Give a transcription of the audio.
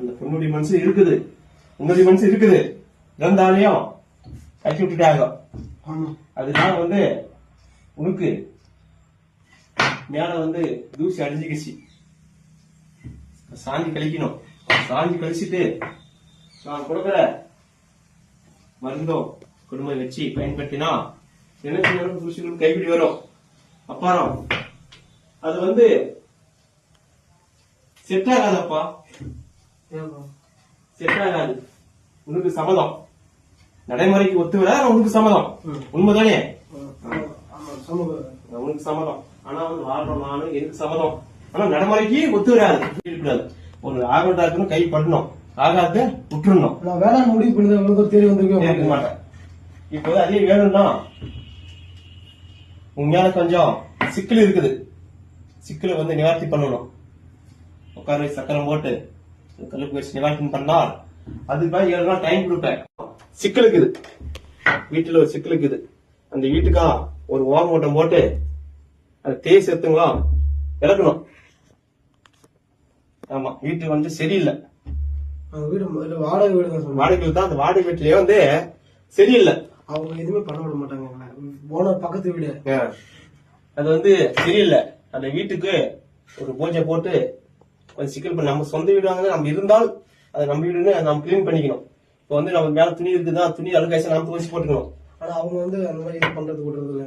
அந்த பொண்ணுடைய மனசு இருக்குது, உங்களுடைய மனசு இருக்குது, இருந்தாலையும் கட்டி விட்டுட்டாங்க. அதுதான் உனக்கு மேல தூசி அடிஞ்சுக்கிச்சு. சாஞ்சி கழிக்கணும். சாஞ்சி கழிச்சிட்டு நான் கொடுக்குற மருந்தோ குடும்பம் வச்சு பயன்படுத்தினா என்ன தூசிகளும் கைப்பிடி வரும். அப்புறம் அது செட் ஆகாதப்பா, செட் ஆகாது. உனக்கு சம்மதம், நடைமுறைக்கு ஒத்து விட உனக்கு சம்மதம், உண்மைதானே? உனக்கு சம்மதம். ஆனா வாழ்றோம் நானும், எனக்கு சம்மதம். ஆனா நடைமுறைக்கு ஒத்து வராது. இருக்கக்கூடாது. ஒரு ஆர்வம் கை படணும், ஆகாத விட்டுருணும். வேளாண் முடிவு பண்ணி தேடி வந்திருக்க மாட்டேன். இப்போ அதே வேணும்னா உண்மையான கொஞ்சம் சிக்கல் இருக்குது. சிக்கலை நிவர்த்தி பண்ணணும். உட்கார சக்கரம் போட்டு கல்லுக்கு வச்சு நிவர்த்தி பண்ணால் அதுக்கு 7 நாள் டைம் கொடுப்பேன். சிக்கல் இருக்குது, வீட்டுல ஒரு சிக்கல் இருக்குது. அந்த வீட்டுக்கா ஒரு ஓரம் ஓட்டம் போட்டு அதை தேய் சேர்த்துங்களா இறக்கணும். ஆமா, வீட்டு சரியில்லை. வீடு வாடகை வீடு தான். வாடகை தான். அந்த வாடகை வீட்டுலயே சரியில்லை. அவங்க எதுவுமே பண்ண விட மாட்டாங்க. ஓனர் பக்கத்து வீடு, அது சரியில்லை. அந்த வீட்டுக்கு ஒரு பூஜை போட்டு கொஞ்சம் சிக்கல் பண்ணி, நம்ம சொந்த வீடு வாங்க நம்ம இருந்தால் அது நம்ம வீடுன்னு நம்ம கிளீன் பண்ணிக்கணும். இப்போ நம்ம மேல துணி இருக்குதான், துணி அழுக்காய்ச்சா நம்ம துவச்சி போட்டுக்கணும். ஆனா அவங்க அந்த மாதிரி பண்றது விடுறது இல்லை.